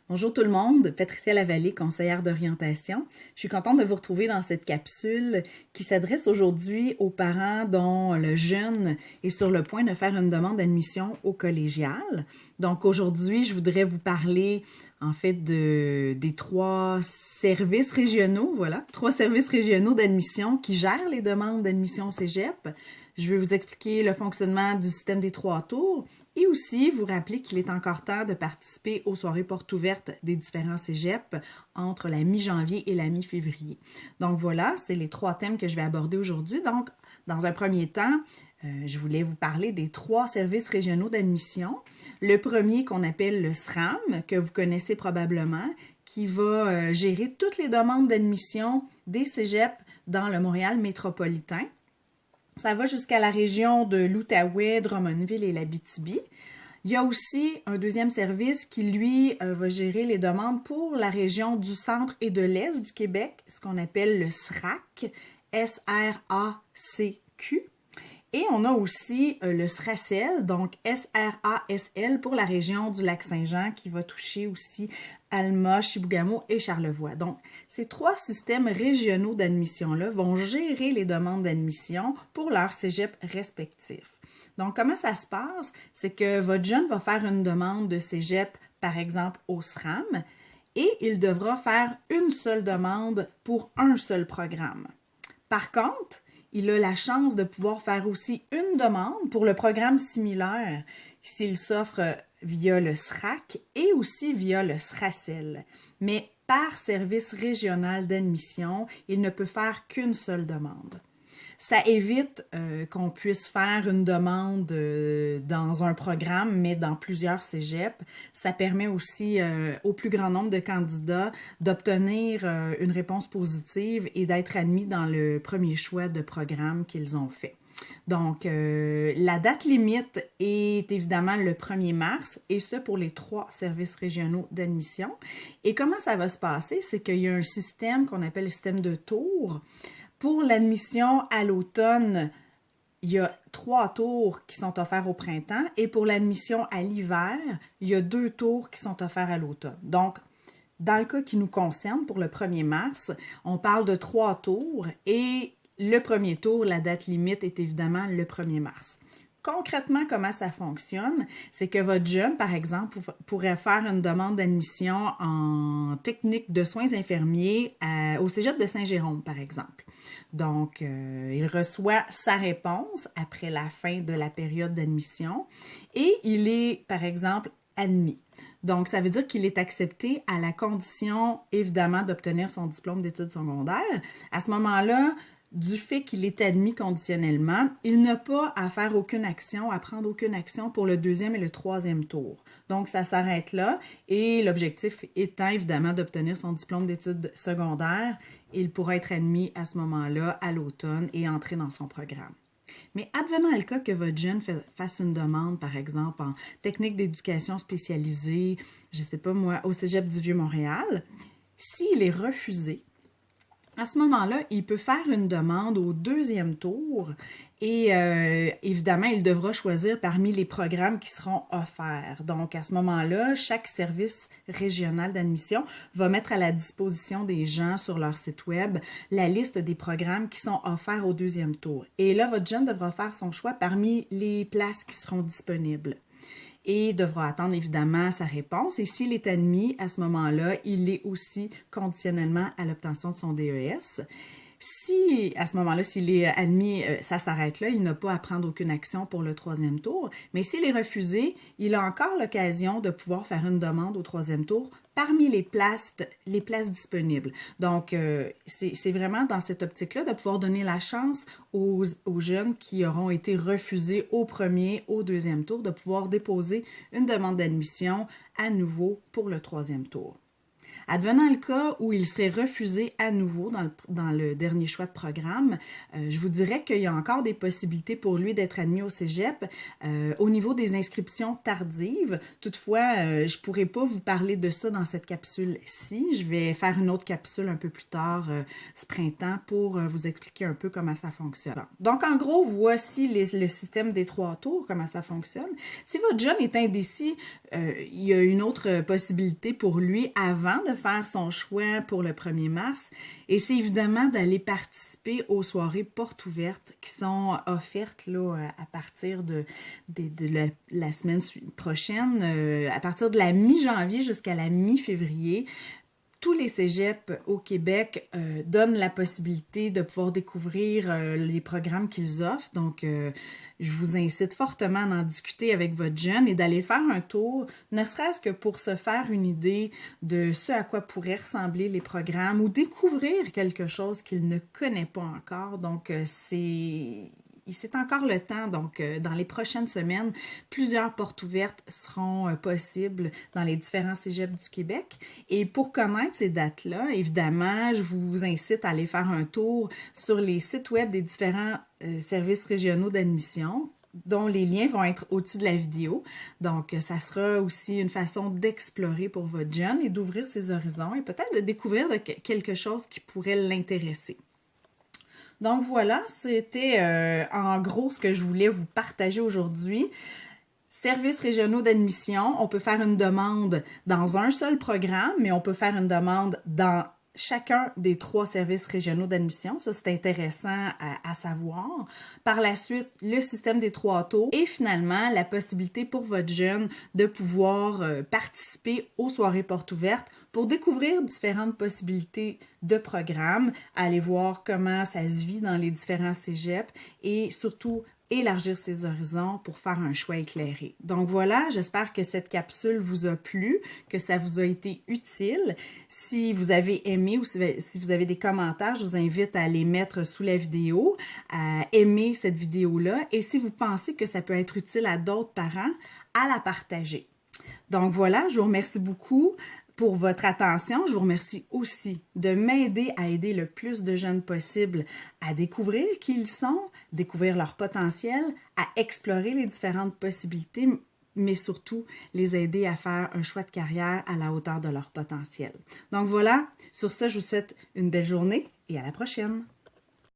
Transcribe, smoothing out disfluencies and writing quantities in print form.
Bonjour tout le monde, Patricia Lavallée, conseillère d'orientation. Je suis contente de vous retrouver dans cette capsule qui s'adresse aujourd'hui aux parents dont le jeune est sur le point de faire une demande d'admission au collégial. Donc aujourd'hui, je voudrais vous parler en fait des trois services régionaux, trois services régionaux d'admission qui gèrent les demandes d'admission au cégep. Je vais vous expliquer le fonctionnement du système des 3 tours et aussi vous rappeler qu'il est encore temps de participer aux soirées portes ouvertes des différents cégeps entre la mi-janvier et la mi-février. Donc voilà, c'est les 3 thèmes que je vais aborder aujourd'hui. Donc, dans un premier temps, je voulais vous parler des 3 services régionaux d'admission. Le premier qu'on appelle le SRAM, que vous connaissez probablement, qui va gérer toutes les demandes d'admission des cégeps dans le Montréal métropolitain. Ça va jusqu'à la région de l'Outaouais, Drummondville et l'Abitibi. Il y a aussi un deuxième service qui, lui, va gérer les demandes pour la région du centre et de l'est du Québec, ce qu'on appelle le SRAC, S-R-A-C-Q. Et on a aussi le SRACEL, donc S-R-A-S-L pour la région du Lac-Saint-Jean qui va toucher aussi Alma, Chibougamau et Charlevoix. Donc, ces 3 systèmes régionaux d'admission-là vont gérer les demandes d'admission pour leurs cégeps respectifs. Donc, comment ça se passe? C'est que votre jeune va faire une demande de cégep, par exemple, au SRAM, et il devra faire une seule demande pour un seul programme. Par contre, il a la chance de pouvoir faire aussi une demande pour le programme similaire s'il s'offre via le SRAC et aussi via le SRACEL. Mais par service régional d'admission, il ne peut faire qu'une seule demande. Ça évite qu'on puisse faire une demande dans un programme, mais dans plusieurs cégeps. Ça permet aussi au plus grand nombre de candidats d'obtenir une réponse positive et d'être admis dans le premier choix de programme qu'ils ont fait. Donc, la date limite est évidemment le 1er mars, et ce pour les 3 services régionaux d'admission. Et comment ça va se passer? C'est qu'il y a un système qu'on appelle le système de tours. Pour l'admission à l'automne, il y a 3 tours qui sont offerts au printemps, et pour l'admission à l'hiver, il y a 2 tours qui sont offerts à l'automne. Donc, dans le cas qui nous concerne, pour le 1er mars, on parle de 3 tours, et le premier tour, la date limite est évidemment le 1er mars. Concrètement, comment ça fonctionne? C'est que votre jeune, par exemple, pourrait faire une demande d'admission en technique de soins infirmiers au cégep de Saint-Jérôme, par exemple. Donc, il reçoit sa réponse après la fin de la période d'admission et il est, par exemple, admis. Donc, ça veut dire qu'il est accepté à la condition, évidemment, d'obtenir son diplôme d'études secondaires. À ce moment-là, du fait qu'il est admis conditionnellement, il n'a pas à faire aucune action, à prendre aucune action pour le 2e et le 3e tour. Donc, ça s'arrête là et l'objectif étant évidemment d'obtenir son diplôme d'études secondaires. Il pourra être admis à ce moment-là à l'automne et entrer dans son programme. Mais advenant le cas que votre jeune fasse une demande, par exemple, en technique d'éducation spécialisée, je ne sais pas moi, au Cégep du Vieux-Montréal, s'il est refusé, à ce moment-là, il peut faire une demande au 2e tour et évidemment, il devra choisir parmi les programmes qui seront offerts. Donc, à ce moment-là, chaque service régional d'admission va mettre à la disposition des gens sur leur site web la liste des programmes qui sont offerts au 2e tour. Et là, votre jeune devra faire son choix parmi les places qui seront disponibles et devra attendre évidemment sa réponse. Et s'il est admis, à ce moment-là, il est aussi conditionnellement à l'obtention de son DES. Si, à ce moment-là, s'il est admis, ça s'arrête là, il n'a pas à prendre aucune action pour le 3e tour. Mais s'il est refusé, il a encore l'occasion de pouvoir faire une demande au 3e tour parmi les places disponibles. Donc, c'est vraiment dans cette optique-là de pouvoir donner la chance aux jeunes qui auront été refusés au 1er, au 2e tour, de pouvoir déposer une demande d'admission à nouveau pour le 3e tour. Advenant le cas où il serait refusé à nouveau dans le dernier choix de programme, je vous dirais qu'il y a encore des possibilités pour lui d'être admis au cégep au niveau des inscriptions tardives. Toutefois, je ne pourrais pas vous parler de ça dans cette capsule-ci. Je vais faire une autre capsule un peu plus tard ce printemps pour vous expliquer un peu comment ça fonctionne. Donc, en gros, voici le système des 3 tours, comment ça fonctionne. Si votre jeune est indécis, il y a une autre possibilité pour lui avant de faire son choix pour le 1er mars, et c'est évidemment d'aller participer aux soirées portes ouvertes qui sont offertes là, à partir de la semaine prochaine, à partir de la mi-janvier jusqu'à la mi-février. Tous les cégeps au Québec donnent la possibilité de pouvoir découvrir les programmes qu'ils offrent. Donc, je vous incite fortement à en discuter avec votre jeune et d'aller faire un tour, ne serait-ce que pour se faire une idée de ce à quoi pourraient ressembler les programmes ou découvrir quelque chose qu'il ne connaît pas encore. Donc, c'est encore le temps. Donc, dans les prochaines semaines, plusieurs portes ouvertes seront possibles dans les différents cégeps du Québec. Et pour connaître ces dates-là, évidemment, je vous incite à aller faire un tour sur les sites web des différents services régionaux d'admission, dont les liens vont être au-dessus de la vidéo. Donc, ça sera aussi une façon d'explorer pour votre jeune et d'ouvrir ses horizons et peut-être de découvrir quelque chose qui pourrait l'intéresser. Donc voilà, c'était en gros ce que je voulais vous partager aujourd'hui. Services régionaux d'admission, on peut faire une demande dans un seul programme, mais on peut faire une demande dans chacun des 3 services régionaux d'admission. Ça, c'est intéressant à savoir. Par la suite, le système des 3 tours et finalement, la possibilité pour votre jeune de pouvoir participer aux soirées portes ouvertes pour découvrir différentes possibilités de programmes, aller voir comment ça se vit dans les différents cégeps et surtout élargir ses horizons pour faire un choix éclairé. Donc voilà, j'espère que cette capsule vous a plu, que ça vous a été utile. Si vous avez aimé ou si vous avez des commentaires, je vous invite à les mettre sous la vidéo, à aimer cette vidéo-là et si vous pensez que ça peut être utile à d'autres parents, à la partager. Donc voilà, je vous remercie beaucoup pour votre attention. Je vous remercie aussi de m'aider à aider le plus de jeunes possible à découvrir qui ils sont, découvrir leur potentiel, à explorer les différentes possibilités, mais surtout les aider à faire un choix de carrière à la hauteur de leur potentiel. Donc voilà, sur ce, je vous souhaite une belle journée et à la prochaine.